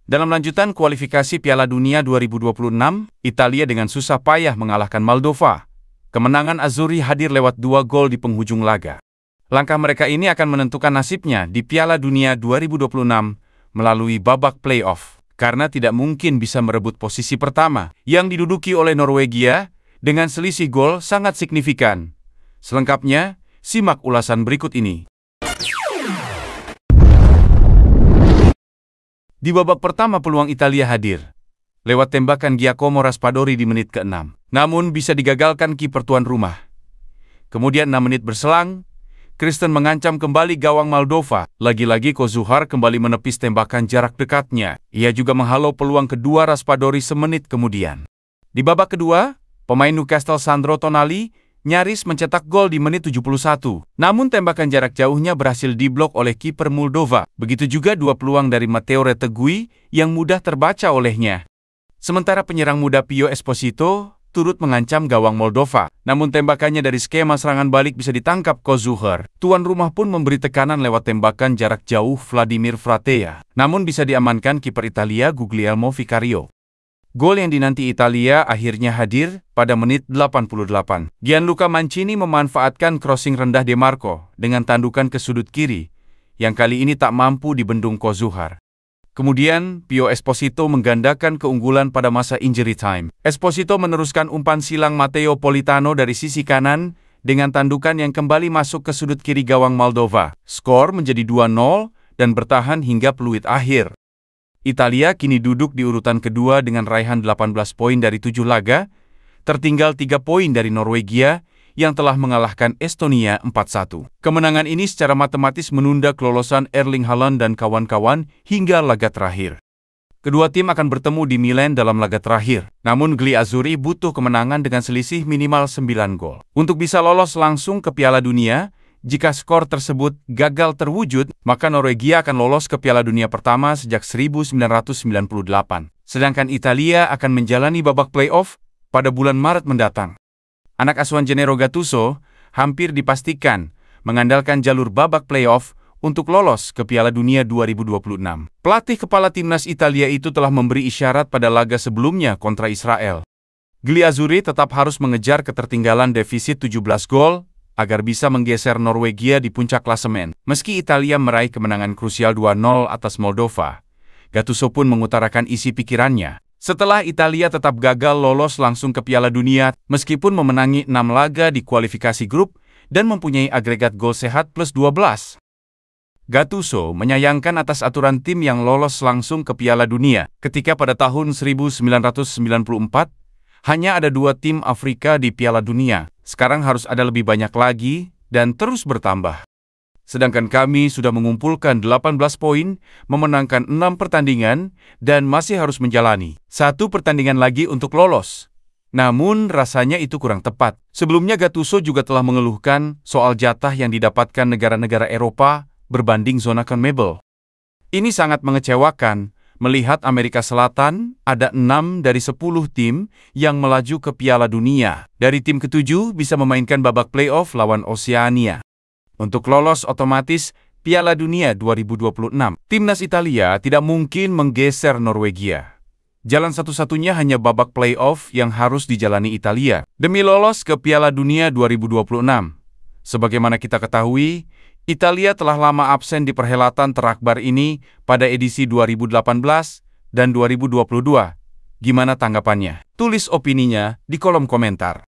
Dalam lanjutan kualifikasi Piala Dunia 2026, Italia dengan susah payah mengalahkan Moldova. Kemenangan Azzurri hadir lewat 2 gol di penghujung laga. Langkah mereka ini akan menentukan nasibnya di Piala Dunia 2026 melalui babak play-off, karena tidak mungkin bisa merebut posisi pertama yang diduduki oleh Norwegia dengan selisih gol sangat signifikan. Selengkapnya, simak ulasan berikut ini. Di babak pertama peluang Italia hadir lewat tembakan Giacomo Raspadori di menit ke-6. Namun bisa digagalkan kiper tuan rumah. Kemudian 6 menit berselang, Kristen mengancam kembali gawang Moldova. Lagi-lagi Kozuhar kembali menepis tembakan jarak dekatnya. Ia juga menghalau peluang kedua Raspadori semenit kemudian. Di babak kedua, pemain Newcastle Sandro Tonali nyaris mencetak gol di menit 71. Namun tembakan jarak jauhnya berhasil diblok oleh kiper Moldova. Begitu juga 2 peluang dari Matteo Retegui yang mudah terbaca olehnya. Sementara penyerang muda Pio Esposito turut mengancam gawang Moldova. Namun tembakannya dari skema serangan balik bisa ditangkap Kozuhar. Tuan rumah pun memberi tekanan lewat tembakan jarak jauh Vladimir Fratea. Namun bisa diamankan kiper Italia Guglielmo Vicario. Gol yang dinanti Italia akhirnya hadir pada menit 88. Gianluca Mancini memanfaatkan crossing rendah De Marco dengan tandukan ke sudut kiri, yang kali ini tak mampu dibendung Kozuhar. Kemudian, Pio Esposito menggandakan keunggulan pada masa injury time. Esposito meneruskan umpan silang Matteo Politano dari sisi kanan dengan tandukan yang kembali masuk ke sudut kiri gawang Moldova. Skor menjadi 2-0 dan bertahan hingga peluit akhir. Italia kini duduk di urutan kedua dengan raihan 18 poin dari 7 laga, tertinggal 3 poin dari Norwegia yang telah mengalahkan Estonia 4-1. Kemenangan ini secara matematis menunda kelolosan Erling Haaland dan kawan-kawan hingga laga terakhir. Kedua tim akan bertemu di Milan dalam laga terakhir, namun Gli Azzurri butuh kemenangan dengan selisih minimal 9 gol. Untuk bisa lolos langsung ke Piala Dunia, jika skor tersebut gagal terwujud, maka Norwegia akan lolos ke Piala Dunia pertama sejak 1998. Sedangkan Italia akan menjalani babak play-off pada bulan Maret mendatang. Anak asuhan Gennaro Gattuso hampir dipastikan mengandalkan jalur babak play-off untuk lolos ke Piala Dunia 2026. Pelatih kepala timnas Italia itu telah memberi isyarat pada laga sebelumnya kontra Israel. Gli Azzurri tetap harus mengejar ketertinggalan defisit 17 gol agar bisa menggeser Norwegia di puncak klasemen. Meski Italia meraih kemenangan krusial 2-0 atas Moldova, Gattuso pun mengutarakan isi pikirannya. Setelah Italia tetap gagal lolos langsung ke Piala Dunia, meskipun memenangi 6 laga di kualifikasi grup dan mempunyai agregat gol sehat plus 12. Gattuso menyayangkan atas aturan tim yang lolos langsung ke Piala Dunia, ketika pada tahun 1994, hanya ada 2 tim Afrika di Piala Dunia. Sekarang harus ada lebih banyak lagi dan terus bertambah. Sedangkan kami sudah mengumpulkan 18 poin, memenangkan 6 pertandingan, dan masih harus menjalani 1 pertandingan lagi untuk lolos. Namun rasanya itu kurang tepat. Sebelumnya Gattuso juga telah mengeluhkan soal jatah yang didapatkan negara-negara Eropa berbanding zona CONMEBOL. Ini sangat mengecewakan. Melihat Amerika Selatan, ada 6 dari 10 tim yang melaju ke Piala Dunia. Dari tim ke-7 bisa memainkan babak play-off lawan Oseania. Untuk lolos otomatis Piala Dunia 2026, timnas Italia tidak mungkin menggeser Norwegia. Jalan satu-satunya hanya babak play-off yang harus dijalani Italia demi lolos ke Piala Dunia 2026. Sebagaimana kita ketahui, Italia telah lama absen di perhelatan terakbar ini pada edisi 2018 dan 2022. Gimana tanggapannya? Tulis opininya di kolom komentar.